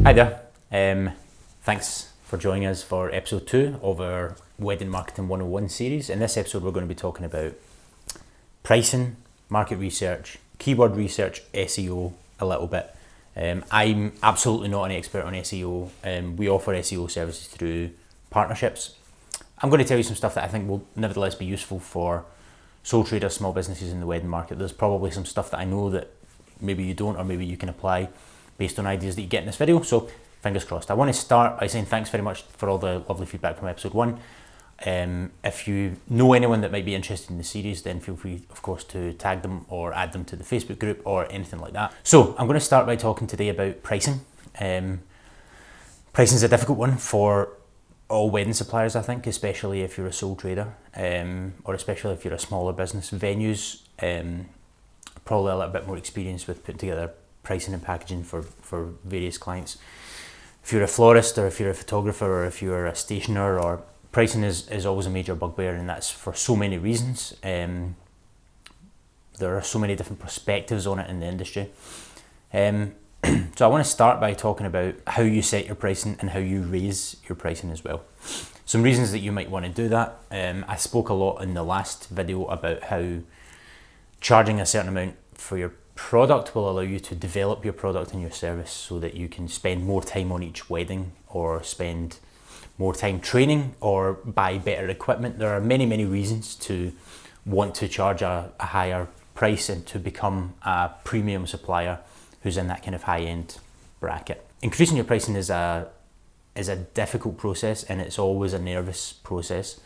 Hi there, thanks for joining us for episode 2 of our Wedding Marketing 101 series. In this episode we're going to be talking about pricing, market research, keyword research, SEO a little bit. I'm absolutely not an expert on SEO. We offer SEO services through partnerships. I'm going to tell you some stuff that I think will nevertheless be useful for sole traders, small businesses in the wedding market. There's probably some stuff that I know that maybe you don't, or maybe you can apply based on ideas that you get in this video, so fingers crossed. I want to start by saying thanks very much for all the lovely feedback from episode 1. If you know anyone that might be interested in the series, then feel free, of course, to tag them or add them to the Facebook group or anything like that. So I'm going to start by talking today about pricing. Pricing is a difficult one for all wedding suppliers, I think, especially if you're a sole trader, or especially if you're a smaller business. Venues probably a little bit more experience with putting together pricing and packaging for various clients. If you're a florist, or if you're a photographer, or if you're a stationer, or pricing is always a major bugbear, and that's for so many reasons. There are so many different perspectives on it in the industry. So I want to start by talking about how you set your pricing and how you raise your pricing as well. Some reasons that you might want to do that. I spoke a lot in the last video about how charging a certain amount for your product will allow you to develop your product and your service so that you can spend more time on each wedding, or spend more time training, or buy better equipment. There are many reasons to want to charge a higher price and to become a premium supplier who's in that kind of high-end bracket. Increasing your pricing is a difficult process, and it's always a nervous process.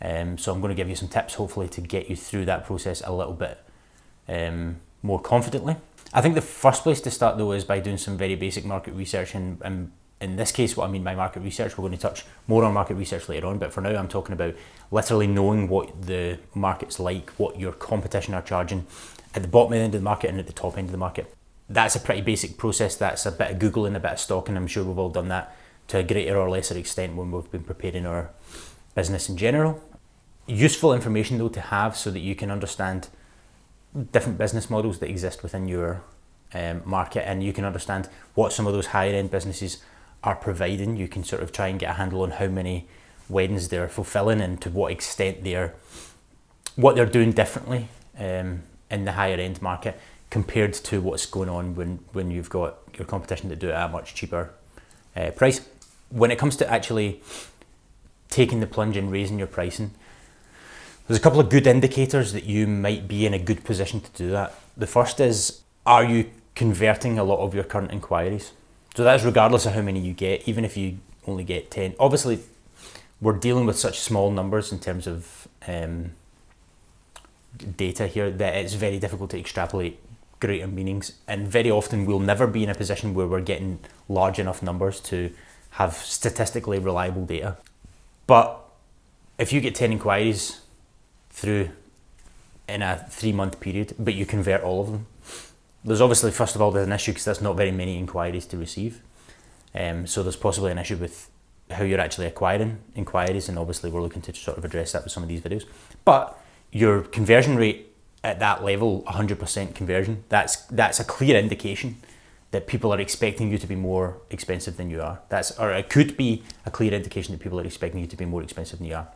So I'm going to give you some tips, hopefully, to get you through that process a little bit more confidently. I think the first place to start, though, is by doing some very basic market research, and in this case, what I mean by market research, we're going to touch more on market research later on, but for now I'm talking about literally knowing what the market's like, what your competition are charging at the bottom end of the market and at the top end of the market. That's a pretty basic process. That's a bit of Googling, a bit of stalking. I'm sure we've all done that to a greater or lesser extent when we've been preparing our business in general. Useful information, though, to have so that you can understand different business models that exist within your market, and you can understand what some of those higher end businesses are providing. You can sort of try and get a handle on how many weddings they're fulfilling and to what extent what they're doing differently in the higher end market compared to what's going on when you've got your competition that do it at a much cheaper price. When it comes to actually taking the plunge and raising your pricing, there's a couple of good indicators that you might be in a good position to do that. The first is, are you converting a lot of your current inquiries? So that's regardless of how many you get, even if you only get 10. Obviously, we're dealing with such small numbers in terms of data here that it's very difficult to extrapolate greater meanings, and very often we'll never be in a position where we're getting large enough numbers to have statistically reliable data. But if you get 10 inquiries through in a 3-month period, but you convert all of them, there's obviously, first of all, there's an issue because there's not very many inquiries to receive. So there's possibly an issue with how you're actually acquiring inquiries, and obviously we're looking to sort of address that with some of these videos. But your conversion rate at that level, 100% conversion, that's a clear indication that people are expecting you to be more expensive than you are. Or it could be a clear indication that people are expecting you to be more expensive than you are.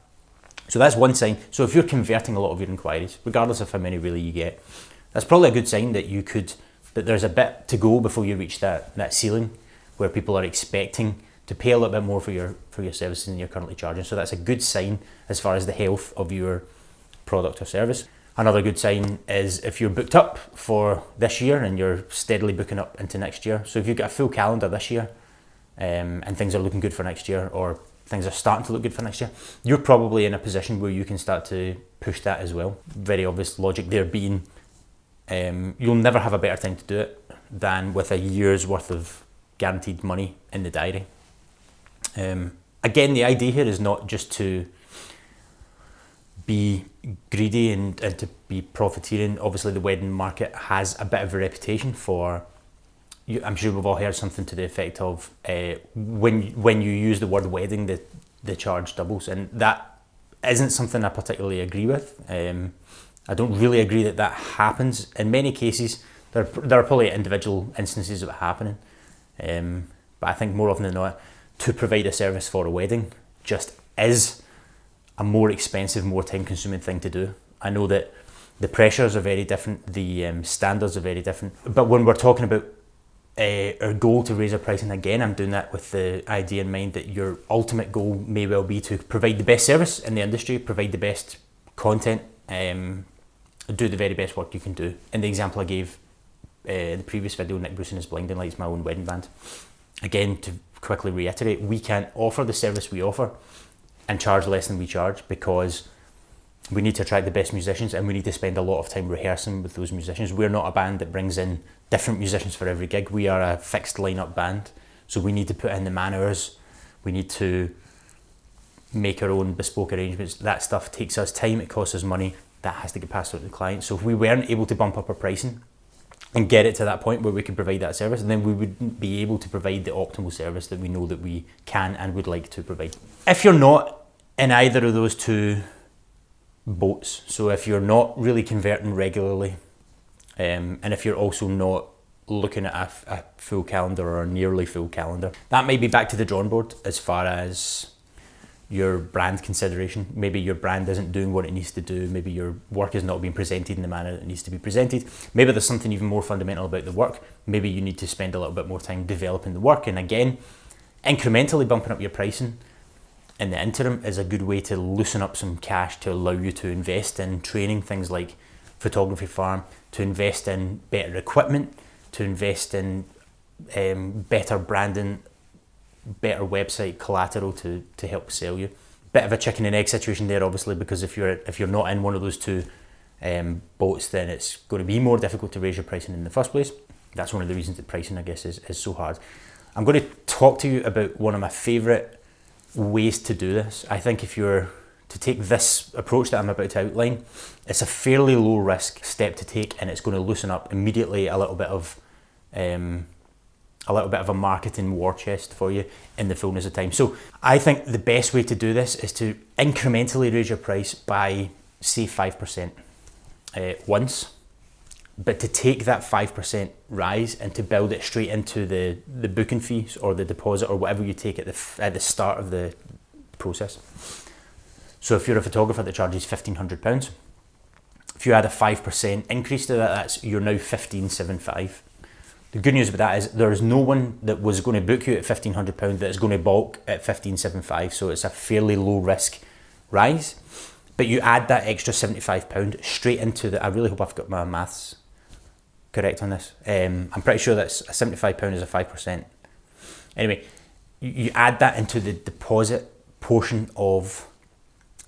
So that's one sign. So if you're converting a lot of your inquiries, regardless of how many really you get, that's probably a good sign that that there's a bit to go before you reach that ceiling where people are expecting to pay a little bit more for your services than you're currently charging. So that's a good sign as far as the health of your product or service. Another good sign is if you're booked up for this year and you're steadily booking up into next year. So if you've got a full calendar this year and things are looking good for next year, or things are starting to look good for next year, you're probably in a position where you can start to push that as well. Very obvious logic there being, you'll never have a better time to do it than with a year's worth of guaranteed money in the diary. Again, the idea here is not just to be greedy and to be profiteering. Obviously, the wedding market has a bit of a reputation for, I'm sure we've all heard something to the effect of, when you use the word wedding, the charge doubles, and that isn't something I particularly agree with. I don't really agree that happens. In many cases, there are probably individual instances of it happening, but I think more often than not, to provide a service for a wedding just is a more expensive, more time-consuming thing to do. I know that the pressures are very different, the standards are very different, but when we're talking about our goal to raise our pricing, again, I'm doing that with the idea in mind that your ultimate goal may well be to provide the best service in the industry, provide the best content, do the very best work you can do. In the example I gave in the previous video, Nick Bruce and his Blinding Lights, my own wedding band. Again, to quickly reiterate, we can't offer the service we offer and charge less than we charge because we need to attract the best musicians and we need to spend a lot of time rehearsing with those musicians. We're not a band that brings in different musicians for every gig. We are a fixed lineup band, so we need to put in the man hours. We need to make our own bespoke arrangements. That stuff takes us time, it costs us money. That has to get passed on to the client. So if we weren't able to bump up our pricing and get it to that point where we could provide that service, then we wouldn't be able to provide the optimal service that we know that we can and would like to provide. If you're not in either of those two boats, so if you're not really converting regularly, and if you're also not looking at a full calendar or a nearly full calendar, that may be back to the drawing board as far as your brand consideration. Maybe your brand isn't doing what it needs to do. Maybe your work is not being presented in the manner that it needs to be presented. Maybe there's something even more fundamental about the work. Maybe you need to spend a little bit more time developing the work. And again, incrementally bumping up your pricing in the interim is a good way to loosen up some cash to allow you to invest in training, things like photography farm, to invest in better equipment, to invest in better branding, better website collateral to help sell you. Bit of a chicken and egg situation there, obviously, because if you're not in one of those two boats, then it's going to be more difficult to raise your pricing in the first place. That's one of the reasons that pricing, I guess, is so hard. I'm going to talk to you about one of my favourite ways to do this. I think if you're to take this approach that I'm about to outline, it's a fairly low risk step to take, and it's going to loosen up immediately a little bit of a marketing war chest for you in the fullness of time. So I think the best way to do this is to incrementally raise your price by, say, 5% once, but to take that 5% rise and to build it straight into the booking fees or the deposit or whatever you take at the start of the process. So if you're a photographer that charges £1,500, if you add a 5% increase to that, you're now $1,575. The good news about that is there is no one that was going to book you at £1,500 that is going to balk at £1,575, so it's a fairly low risk rise. But you add that extra £75 straight into the, I really hope I've got my maths correct on this. I'm pretty sure that's a £75 is a 5%. Anyway, you add that into the deposit portion of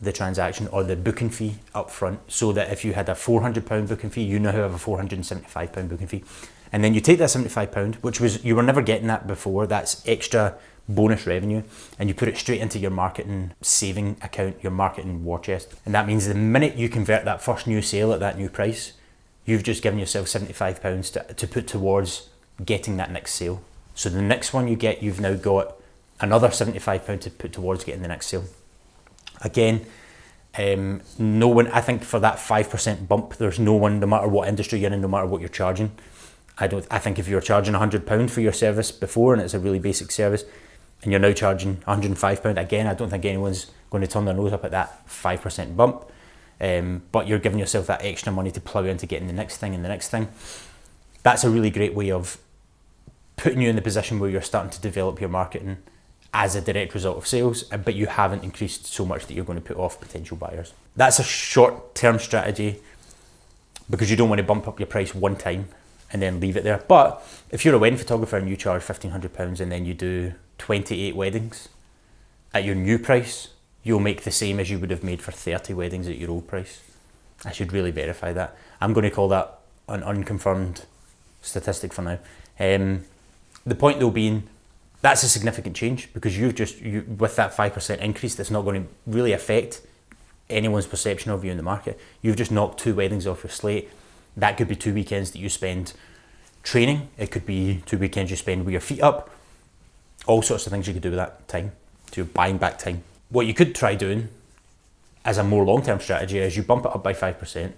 the transaction or the booking fee up front, so that if you had a £400 booking fee, you now have a £475 booking fee. And then you take that £75, which you were never getting that before, that's extra bonus revenue, and you put it straight into your marketing saving account, your marketing war chest. And that means the minute you convert that first new sale at that new price, you've just given yourself £75 to put towards getting that next sale. So the next one you get, you've now got another £75 to put towards getting the next sale. Again, no one, I think for that 5% bump, there's no one, no matter what industry you're in, no matter what you're charging. I think if you're charging £100 for your service before and it's a really basic service and you're now charging £105, again, I don't think anyone's going to turn their nose up at that 5% bump. But you're giving yourself that extra money to plough into getting the next thing and the next thing. That's a really great way of putting you in the position where you're starting to develop your marketing as a direct result of sales, but you haven't increased so much that you're going to put off potential buyers. That's a short-term strategy because you don't want to bump up your price one time and then leave it there. But if you're a wedding photographer and you charge £1,500 and then you do 28 weddings at your new price, you'll make the same as you would have made for 30 weddings at your old price. I should really verify that. I'm going to call that an unconfirmed statistic for now. The point though being, that's a significant change because with that 5% increase, that's not going to really affect anyone's perception of you in the market. You've just knocked 2 weddings off your slate. That could be 2 weekends that you spend training. It could be 2 weekends you spend with your feet up. All sorts of things you could do with that time. So you're buying back time. What you could try doing as a more long-term strategy is you bump it up by 5%.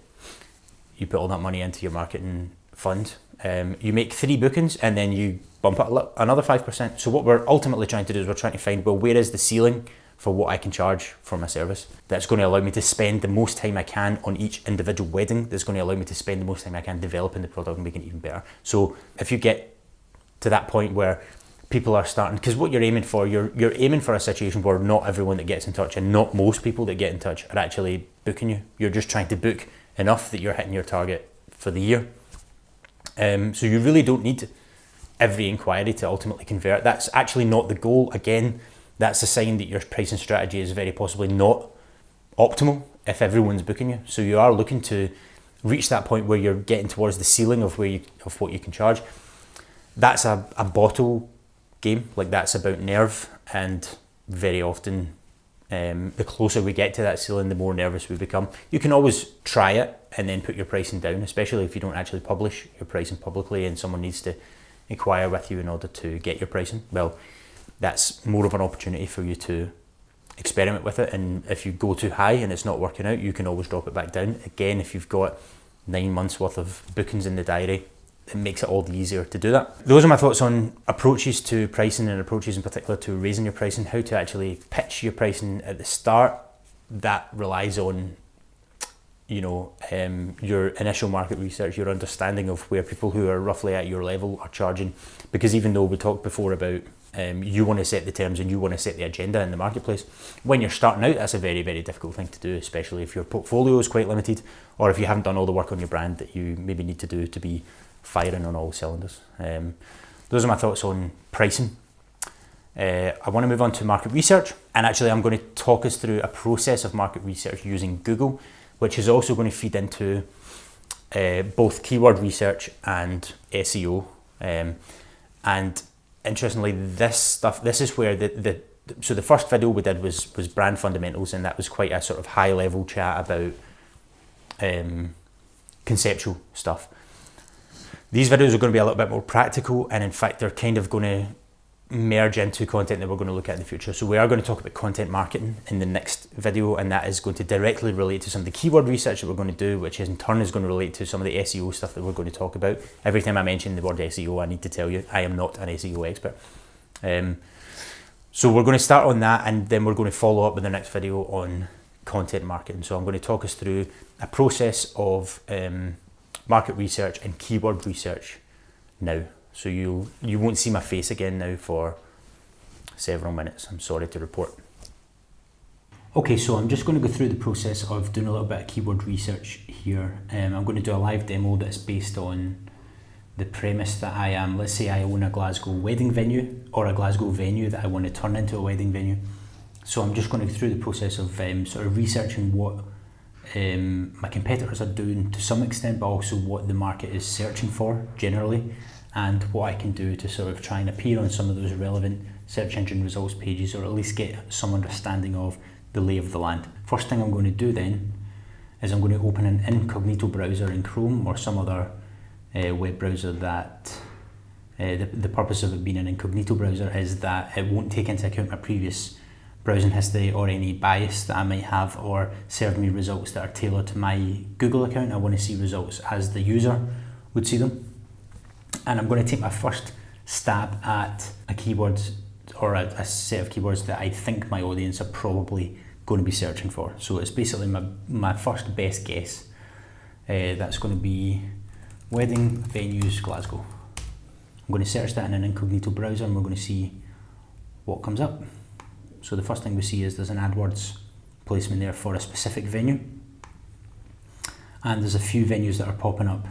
You put all that money into your marketing fund You make 3 bookings and then you bump it another 5%. So what we're ultimately trying to do is we're trying to find, well, where is the ceiling for what I can charge for my service that's going to allow me to spend the most time I can on each individual wedding, that's going to allow me to spend the most time I can developing the product and making it even better. So if you get to that point where people are starting, because what you're aiming for, you're aiming for a situation where not everyone that gets in touch and not most people that get in touch are actually booking you. You're just trying to book enough that you're hitting your target for the year. So you really don't need every inquiry to ultimately convert. That's actually not the goal. Again, that's a sign that your pricing strategy is very possibly not optimal if everyone's booking you. So you are looking to reach that point where you're getting towards the ceiling of what you can charge. That's a bottle game. Like, that's about nerve, and very often the closer we get to that ceiling, the more nervous we become. You can always try it and then put your pricing down, especially if you don't actually publish your pricing publicly and someone needs to inquire with you in order to get your pricing. Well, that's more of an opportunity for you to experiment with it, and if you go too high and it's not working out, you can always drop it back down. Again, if you've got 9 months worth of bookings in the diary, it makes it all the easier to do that. Those are my thoughts on approaches to pricing, and approaches in particular to raising your pricing, how to actually pitch your pricing at the start. That relies on your initial market research, your understanding of where people who are roughly at your level are charging. Because even though we talked before about you want to set the terms and you want to set the agenda in the marketplace, when you're starting out, that's a very, very difficult thing to do, especially if your portfolio is quite limited, or if you haven't done all the work on your brand that you maybe need to do to be firing on all cylinders. Those are my thoughts on pricing. I want to move on to market research, and actually I'm going to talk us through a process of market research using Google, which is also going to feed into both keyword research and SEO. And interestingly, this is where the first video we did was brand fundamentals, and that was quite a sort of high level chat about conceptual stuff. These videos are going to be a little bit more practical, and in fact they're kind of going to merge into content that we're going to look at in the future. So we are going to talk about content marketing in the next video, and that is going to directly relate to some of the keyword research that we're going to do, which in turn is going to relate to some of the SEO stuff that we're going to talk about. Every time I mention the word SEO, I need to tell you I am not an SEO expert. So we're going to start on that, and then we're going to follow up with the next video on content marketing. So I'm going to talk us through a process of market research and keyword research now. So you won't see my face again now for several minutes, I'm sorry to report. Okay, so I'm just going to go through the process of doing a little bit of keyword research here. I'm going to do a live demo that's based on the premise that let's say I own a Glasgow wedding venue, or a Glasgow venue that I want to turn into a wedding venue. So I'm just going to go through the process of sort of researching what my competitors are doing to some extent, but also what the market is searching for generally, and what I can do to sort of try and appear on some of those relevant search engine results pages, or at least get some understanding of the lay of the land. First thing I'm going to do then is I'm going to open an incognito browser in Chrome or some other web browser that the purpose of it being an incognito browser is that it won't take into account my previous browsing history or any bias that I might have, or serve me results that are tailored to my Google account. I want to see results as the user would see them. And I'm going to take my first stab at a keyword, or a set of keywords that I think my audience are probably going to be searching for. So it's basically my first best guess. That's going to be wedding venues Glasgow. I'm going to search that in an incognito browser, and we're going to see what comes up. So the first thing we see is there's an AdWords placement there for a specific venue, and there's a few venues that are popping up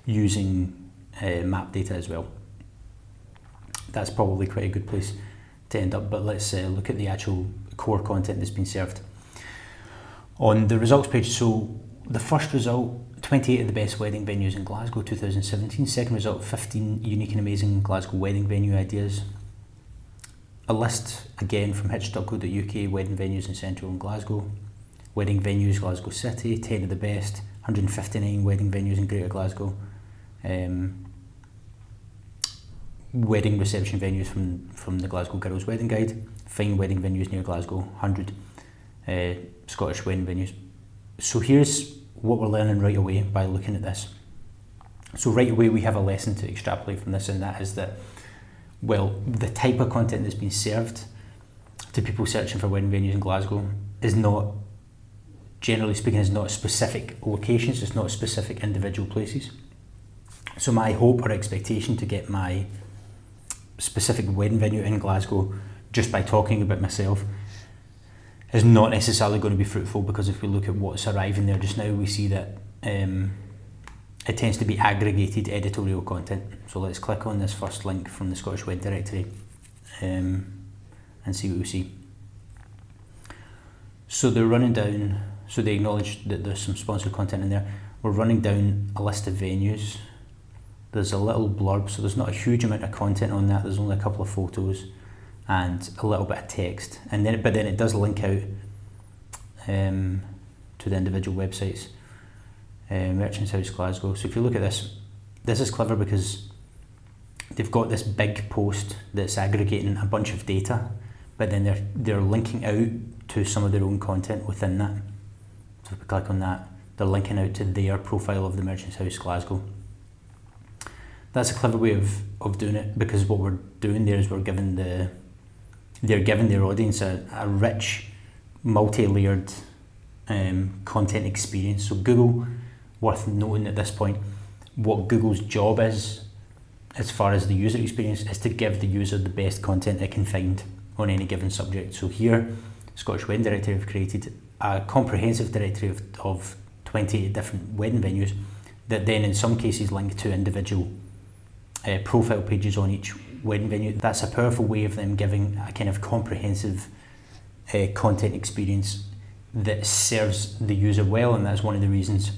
using map data as well. That's probably quite a good place to end up, but let's look at the actual core content that's been served. On the results page, so the first result, 28 of the best wedding venues in Glasgow 2017. Second result, 15 unique and amazing Glasgow wedding venue ideas. A list again from hitch.co.uk, wedding venues in Central and Glasgow. Wedding venues Glasgow City, 10 of the best, 159 wedding venues in Greater Glasgow. Wedding reception venues from the Glasgow Girls Wedding Guide. Fine wedding venues near Glasgow, 100 Scottish wedding venues. So here's what we're learning right away by looking at this. So right away we have a lesson to extrapolate from this, and that is that, well, the type of content that's been served to people searching for wedding venues in Glasgow is not, generally speaking, is not specific locations, it's not specific individual places. So my hope or expectation to get my specific wedding venue in Glasgow just by talking about myself is not necessarily going to be fruitful, because if we look at what's arriving there just now, we see that it tends to be aggregated editorial content. So let's click on this first link from the Scottish Web Directory and see what we see. So they're running down, so they acknowledge that there's some sponsored content in there. We're running down a list of venues. There's a little blurb, so there's not a huge amount of content on that. There's only a couple of photos and a little bit of text, and then it does link out to the individual websites. Merchants House Glasgow. So if you look at this, this is clever because they've got this big post that's aggregating a bunch of data, but then they're linking out to some of their own content within that. So if we click on that, they're linking out to their profile of the Merchants House Glasgow. That's a clever way of doing it, because what we're doing there is they're giving their audience a rich, multi-layered content experience. So Google, worth noting at this point, what Google's job is, as far as the user experience, is to give the user the best content it can find on any given subject. So here, Scottish Wedding Directory have created a comprehensive directory of 28 different wedding venues that then in some cases link to individual profile pages on each wedding venue. That's a powerful way of them giving a kind of comprehensive content experience that serves the user well, and that's one of the reasons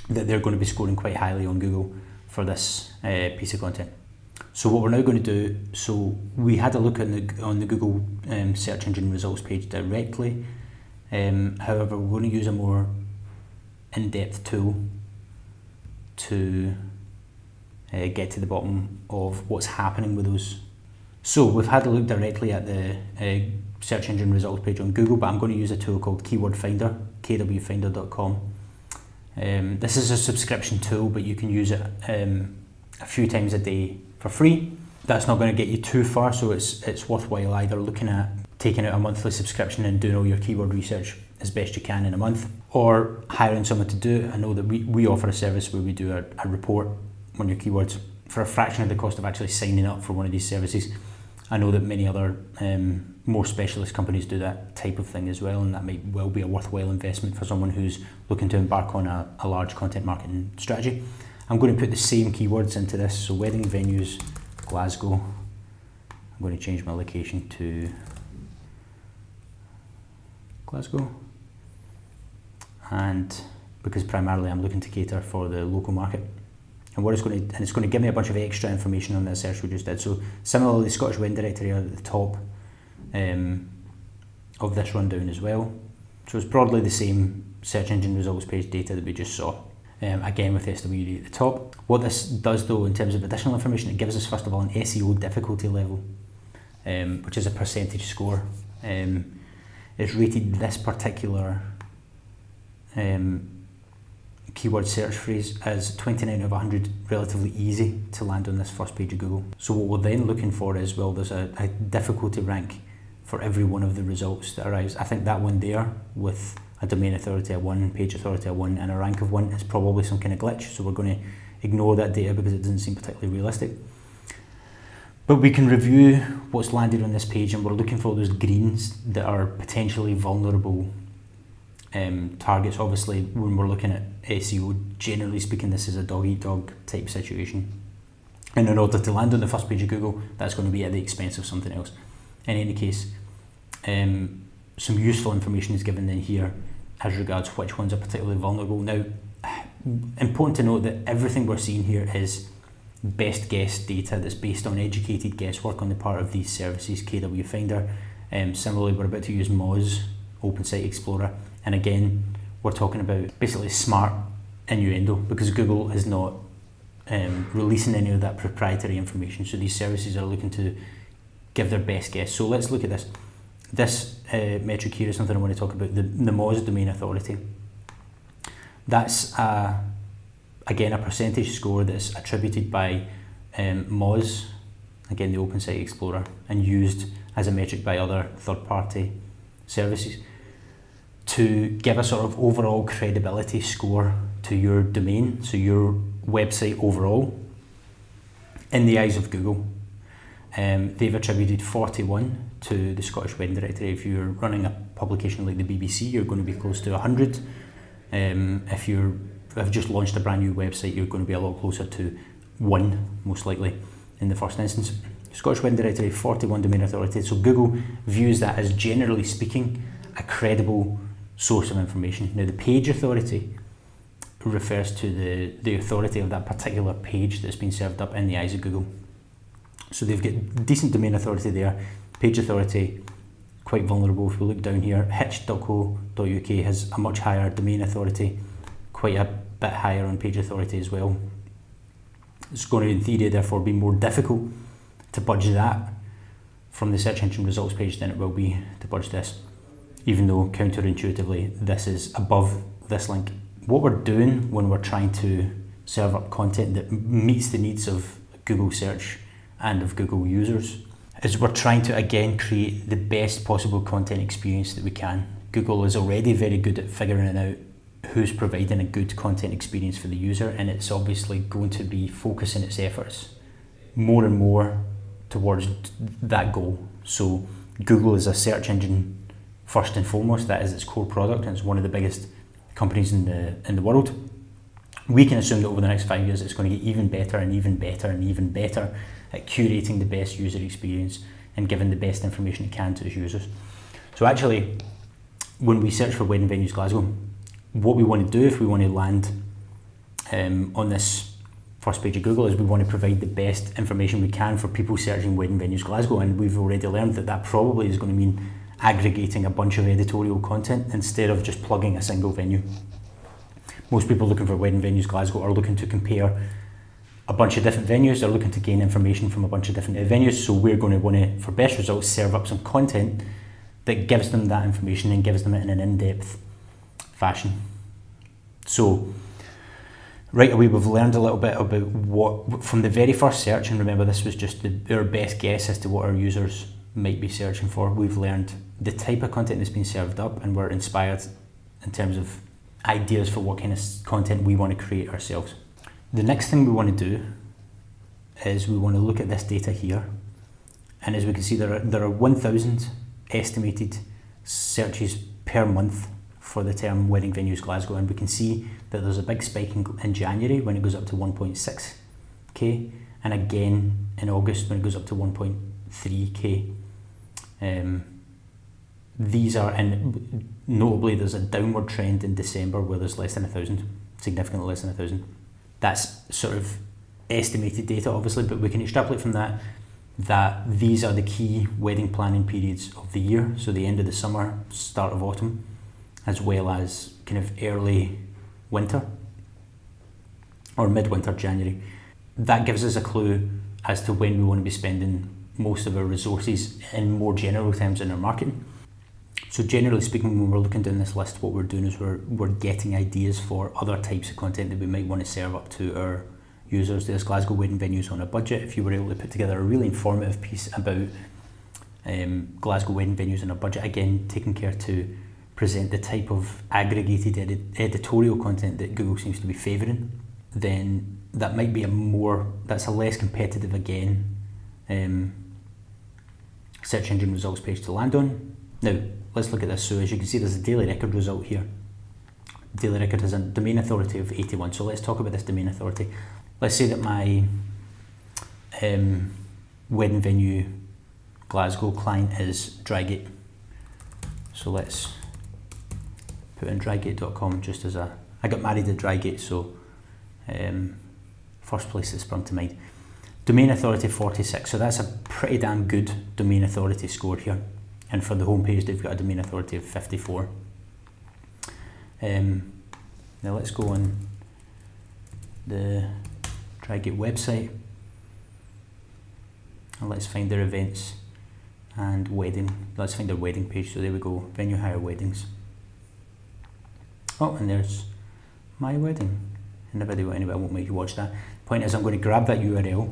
that they're going to be scoring quite highly on Google for this piece of content. So what we're now going to do, so we had a look on the Google search engine results page directly. However, we're going to use a more in-depth tool to get to the bottom of what's happening with those. So we've had a look directly at the search engine results page on Google, but I'm going to use a tool called Keyword Finder, kwfinder.com. This is a subscription tool, but you can use it a few times a day for free. That's not going to get you too far, so it's worthwhile either looking at taking out a monthly subscription and doing all your keyword research as best you can in a month, or hiring someone to do it. I know that we offer a service where we do a report on your keywords for a fraction of the cost of actually signing up for one of these services. I know that many other more specialist companies do that type of thing as well, and that might well be a worthwhile investment for someone who's looking to embark on a large content marketing strategy. I'm going to put the same keywords into this, so wedding venues, Glasgow. I'm going to change my location to Glasgow, and because primarily I'm looking to cater for the local market. And it's going to give me a bunch of extra information on that search we just did. So similarly, the Scottish Wedding Directory are at the top of this rundown as well. So it's broadly the same search engine results page data that we just saw. Again with SWD at the top. What this does though in terms of additional information, it gives us first of all an SEO difficulty level, which is a percentage score. It's rated this particular keyword search phrase as 29 out of 100, relatively easy to land on this first page of Google. So what we're then looking for is, well, there's a difficulty rank for every one of the results that arrives. I think that one there with a domain authority of 1, page authority of 1 and a rank of 1 is probably some kind of glitch, so we're going to ignore that data because it doesn't seem particularly realistic. But we can review what's landed on this page, and we're looking for those greens that are potentially vulnerable targets. Obviously, when we're looking at SEO, generally speaking, this is a dog-eat-dog type situation. And in order to land on the first page of Google, that's going to be at the expense of something else. In any case, some useful information is given in here as regards which ones are particularly vulnerable. Now, important to note that everything we're seeing here is best guess data that's based on educated guesswork on the part of these services, KW Finder. Similarly, we're about to use Moz, Open Site Explorer, and again, we're talking about basically smart innuendo because Google is not releasing any of that proprietary information, so these services are looking to give their best guess. So let's look at this. This metric here is something I want to talk about, the Moz domain authority. That's a again, a percentage score that's attributed by Moz, again the Open Site Explorer, and used as a metric by other third-party services to give a sort of overall credibility score to your domain, so your website overall, in the eyes of Google. They've attributed 41 to the Scottish Wedding Directory. If you're running a publication like the BBC, you're going to be close to 100. If you've just launched a brand new website, you're going to be a lot closer to 1, most likely, in the first instance. Scottish Wedding Directory, 41 domain authority. So Google views that as, generally speaking, a credible source of information. Now, the page authority refers to the authority of that particular page that's been served up in the eyes of Google. So they've got decent domain authority there. Page authority, quite vulnerable. If we look down here, hitch.co.uk has a much higher domain authority, quite a bit higher on page authority as well. It's going to, in theory, therefore, be more difficult to budge that from the search engine results page than it will be to budge this, even though counterintuitively this is above this link. What we're doing when we're trying to serve up content that meets the needs of Google search and of Google users is we're trying to, again, create the best possible content experience that we can. Google is already very good at figuring out who's providing a good content experience for the user, and it's obviously going to be focusing its efforts more and more towards that goal. So Google is a search engine first and foremost. That is its core product, and it's one of the biggest companies in the world. We can assume that over the next 5 years it's going to get even better and even better and even better at curating the best user experience and giving the best information it can to its users. So actually, when we search for wedding venues Glasgow, what we want to do if we want to land on this first page of Google is we want to provide the best information we can for people searching wedding venues Glasgow, and we've already learned that that probably is going to mean aggregating a bunch of editorial content instead of just plugging a single venue. Most people looking for wedding venues Glasgow are looking to compare a bunch of different venues. They're looking to gain information from a bunch of different venues, so we're going to want to, for best results, serve up some content that gives them that information and gives them it in an in-depth fashion. So right away we've learned a little bit about what, from the very first search, and remember this was just our best guess as to what our users might be searching for. We've learned the type of content that's been served up, and we're inspired in terms of ideas for what kind of content we want to create ourselves. The next thing we want to do is we want to look at this data here, and as we can see there are 1,000 estimated searches per month for the term wedding venues Glasgow, and we can see that there's a big spike in January when it goes up to 1.6k, and again in August when it goes up to 1.3k. These are, and notably there's a downward trend in December where there's less than 1,000, significantly less than 1,000. That's sort of estimated data obviously, but we can extrapolate from that these are the key wedding planning periods of the year, so the end of the summer, start of autumn, as well as kind of early winter or midwinter, January. That gives us a clue as to when we want to be spending most of our resources in more general terms in our marketing. So generally speaking, when we're looking down this list, what we're doing is we're getting ideas for other types of content that we might want to serve up to our users. There's Glasgow Wedding Venues on a Budget. If you were able to put together a really informative piece about Glasgow Wedding Venues on a Budget, again taking care to present the type of aggregated editorial content that Google seems to be favouring, then that might be that's a less competitive, again, search engine results page to land on. Now, let's look at this. So as you can see, there's a daily record result here. Daily record has a domain authority of 81. So let's talk about this domain authority. Let's say that my wedding venue Glasgow client is Drygate. So let's put in drygate.com just as I got married at Drygate, so first place that sprung to mind. Domain authority 46, so that's a pretty damn good domain authority score here. And for the homepage, they've got a domain authority of 54. Now let's go on the Drygate website and let's find their events and wedding. Let's find their wedding page. So there we go, venue hire weddings. Oh, and there's my wedding in the video anyway, I won't make you watch that. Point is, I'm going to grab that URL,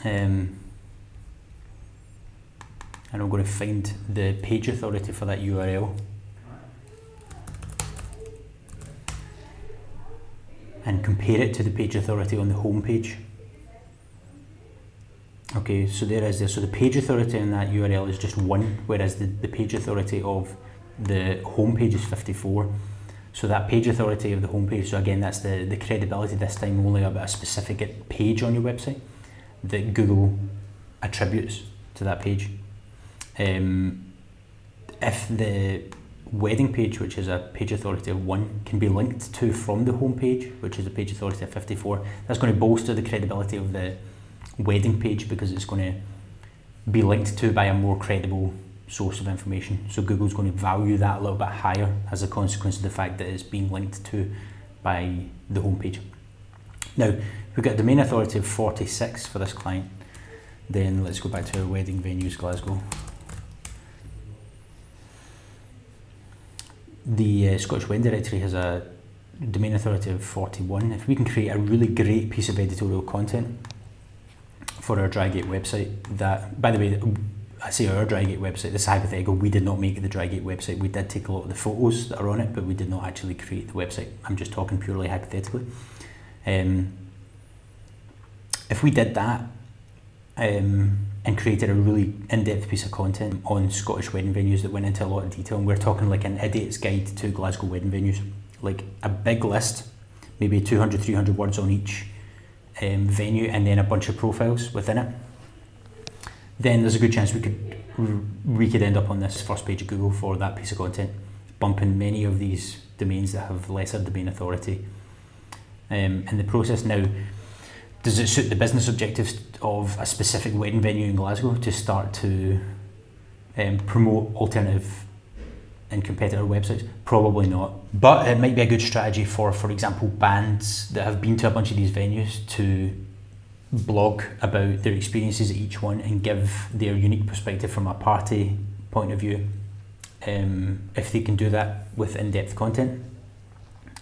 and I'm going to find the page authority for that URL, and compare it to the page authority on the home page. Okay, so there is there. So the page authority on that URL is just 1, whereas the page authority of the home page is 54. So that page authority of the home page, so again, that's the credibility this time only about a specific page on your website that Google attributes to that page. If the wedding page, which is a page authority of 1, can be linked to from the home page, which is a page authority of 54, that's going to bolster the credibility of the wedding page because it's going to be linked to by a more credible source of information. So Google's going to value that a little bit higher as a consequence of the fact that it's being linked to by the home page. Now, we've got a domain authority of 46 for this client. Then let's go back to our wedding venues, Glasgow. The Scottish Wedding Directory has a domain authority of 41. If we can create a really great piece of editorial content for our Drygate website, that, by the way, I say our Drygate website, this is hypothetical, we did not make the Drygate website. We did take a lot of the photos that are on it, but we did not actually create the website. I'm just talking purely hypothetically. If we did that and created a really in-depth piece of content on Scottish wedding venues that went into a lot of detail, and we're talking like an idiot's guide to Glasgow wedding venues, like a big list, maybe 200, 300 words on each venue, and then a bunch of profiles within it, then there's a good chance we could end up on this first page of Google for that piece of content, bumping many of these domains that have lesser domain authority in the process. Now, does it suit the business objectives of a specific wedding venue in Glasgow to start to promote alternative and competitor websites? Probably not. But it might be a good strategy for example, bands that have been to a bunch of these venues to blog about their experiences at each one and give their unique perspective from a party point of view. If they can do that with in-depth content,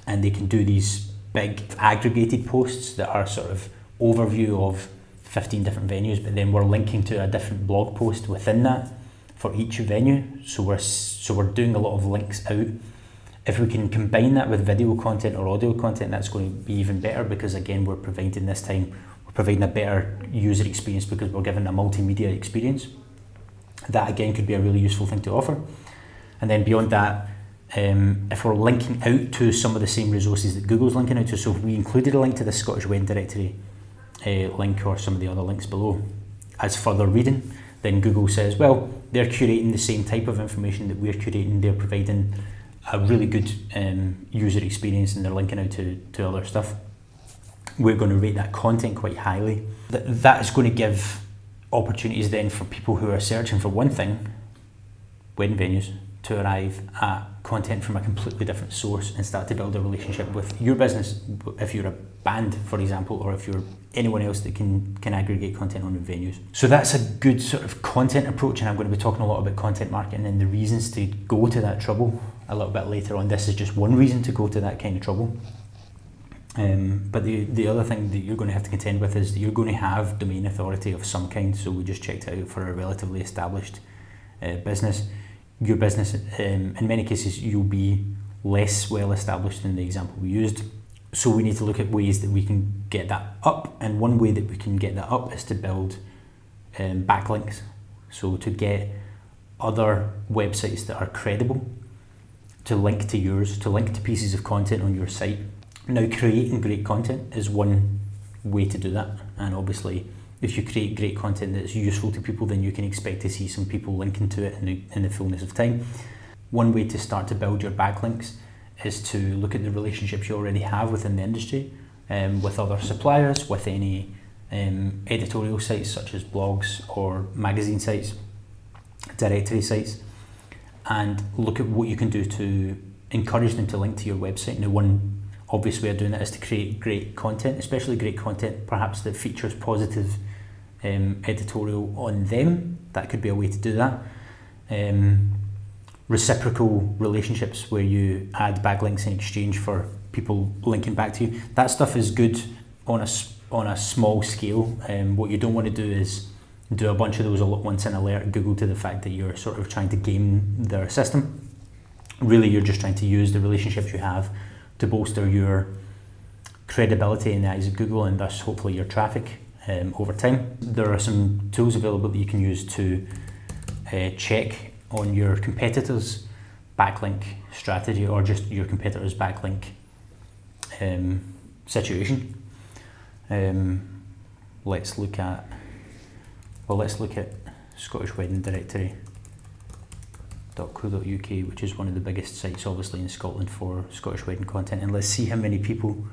and they can do these big aggregated posts that are sort of overview of 15 different venues, but then we're linking to a different blog post within that for each venue. So we're doing a lot of links out. If we can combine that with video content or audio content, that's going to be even better, because again, we're providing a better user experience because we're giving a multimedia experience. That again could be a really useful thing to offer. And then beyond that, if we're linking out to some of the same resources that Google's linking out to, so if we included a link to the Scottish Wedding Directory link or some of the other links below as further reading, then Google says, well, they're curating the same type of information that we're curating, they're providing a really good user experience, and they're linking out to other stuff. We're going to rate that content quite highly. That is going to give opportunities then for people who are searching for one thing, wedding venues, to arrive at content from a completely different source and start to build a relationship with your business, if you're a band, for example, or if you're anyone else that can aggregate content on venues. So that's a good sort of content approach, and I'm going to be talking a lot about content marketing and the reasons to go to that trouble a little bit later on. This is just one reason to go to that kind of trouble. But the other thing that you're going to have to contend with is that you're going to have domain authority of some kind. So we just checked it out for a relatively established business. Your business, in many cases, you'll be less well established than the example we used. So we need to look at ways that we can get that up. And one way that we can get that up is to build backlinks. So to get other websites that are credible to link to yours, to link to pieces of content on your site. Now, creating great content is one way to do that, and obviously if you create great content that's useful to people, then you can expect to see some people linking to it in the fullness of time. One way to start to build your backlinks is to look at the relationships you already have within the industry, with other suppliers, with any editorial sites such as blogs or magazine sites, directory sites, and look at what you can do to encourage them to link to your website. Now, one obvious way of doing that is to create great content, especially great content perhaps that features positive editorial on them. That could be a way to do that. Reciprocal relationships where you add backlinks in exchange for people linking back to you. That stuff is good on a small scale. What you don't want to do is do a bunch of those all at once and alert Google to the fact that you're sort of trying to game their system. Really, you're just trying to use the relationships you have to bolster your credibility in the eyes of Google, and thus hopefully your traffic over time. There are some tools available that you can use to check on your competitors' backlink strategy, or just your competitors' backlink situation. Let's look at Scottish Wedding Directory.co.uk, which is one of the biggest sites obviously in Scotland for Scottish wedding content, and let's see how many people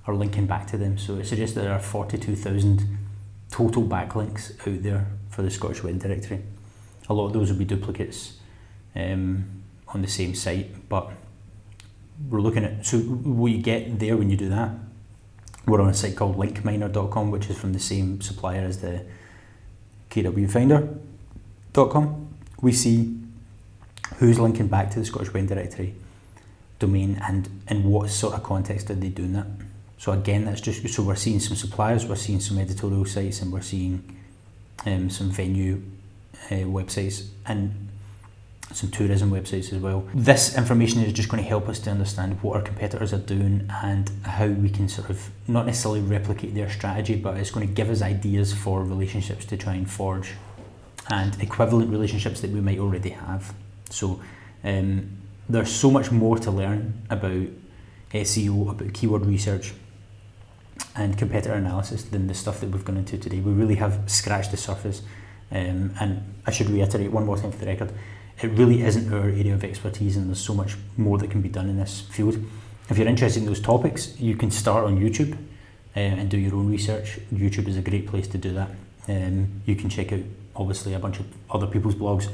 are linking back to them. So it suggests that there are 42,000 total backlinks out there for the Scottish Wedding Directory. A lot of those will be duplicates on the same site, but we're looking at, so what you get there when you do that, we're on a site called linkminer.com, which is from the same supplier as the kwfinder.com. We see who's linking back to the Scottish Wedding Directory domain and in what sort of context are they doing that. So again, that's just, so we're seeing some suppliers, we're seeing some editorial sites, and we're seeing some venue websites and some tourism websites as well. This information is just going to help us to understand what our competitors are doing and how we can sort of not necessarily replicate their strategy, but it's going to give us ideas for relationships to try and forge and equivalent relationships that we might already have. So there's so much more to learn about SEO, about keyword research and competitor analysis than the stuff that we've gone into today. We really have scratched the surface, and I should reiterate one more time for the record, it really isn't our area of expertise, and there's so much more that can be done in this field. If you're interested in those topics, you can start on YouTube and do your own research. YouTube is a great place to do that. You can check out obviously a bunch of other people's blogs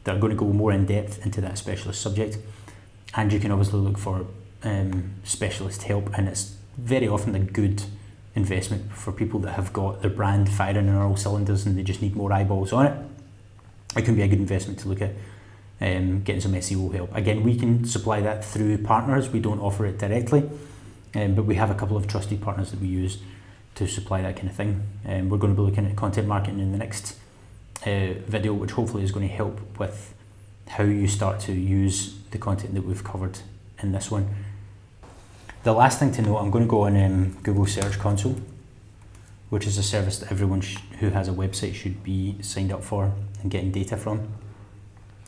that are going to go more in depth into that specialist subject, and you can obviously look for specialist help, and it's very often a good investment for people that have got their brand firing on all cylinders and they just need more eyeballs on it. It can be a good investment to look at getting some SEO help. Again, we can supply that through partners. We don't offer it directly, but we have a couple of trusted partners that we use to supply that kind of thing. We're going to be looking at content marketing in the next video, which hopefully is going to help with how you start to use the content that we've covered in this one. The last thing to note, I'm going to go on Google Search Console, which is a service that everyone who has a website should be signed up for and getting data from.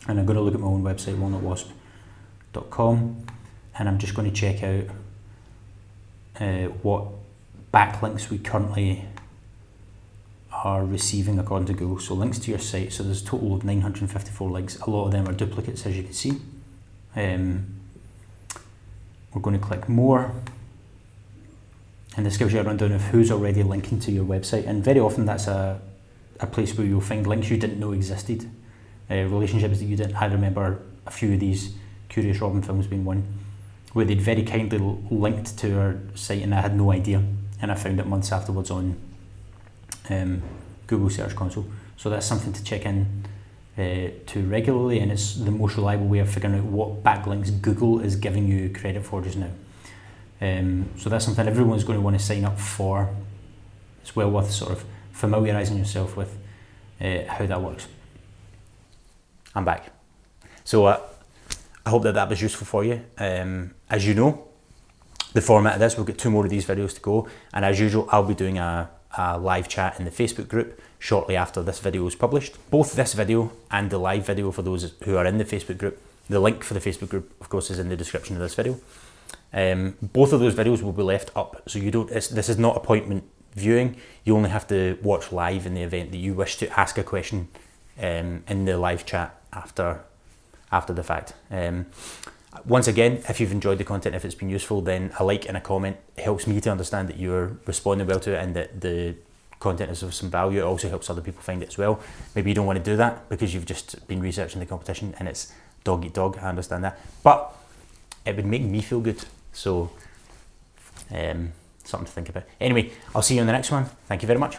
And I'm going to look at my own website, walnutwasp.com, and I'm just going to check out what backlinks we currently are receiving according to Google. So links to your site, so there's a total of 954 links. A lot of them are duplicates, as you can see. We're going to click more, and this gives you a rundown of who's already linking to your website, and very often that's a place where you'll find links you didn't know existed, relationships that you didn't. I remember a few of these, Curious Robin films being one, where they'd very kindly linked to our site and I had no idea, and I found it months afterwards on Google Search Console. So that's something to check in to regularly, and it's the most reliable way of figuring out what backlinks Google is giving you credit for just now. So that's something everyone's going to want to sign up for. It's well worth sort of familiarising yourself with how that works. I'm back. So I hope that was useful for you. As you know, the format of this, we've got 2 more of these videos to go, and as usual I'll be doing a live chat in the Facebook group shortly after this video is published. Both this video and the live video, for those who are in the Facebook group, the link for the Facebook group of course is in the description of this video. Both of those videos will be left up, so you don't, this is not appointment viewing. You only have to watch live in the event that you wish to ask a question in the live chat after the fact. Once again, if you've enjoyed the content, if it's been useful, then a like and a comment helps me to understand that you're responding well to it and that the content is of some value. It also helps other people find it as well. Maybe you don't want to do that because you've just been researching the competition and it's dog eat dog, I understand that, but it would make me feel good, so something to think about. Anyway, I'll see you on the next one. Thank you very much.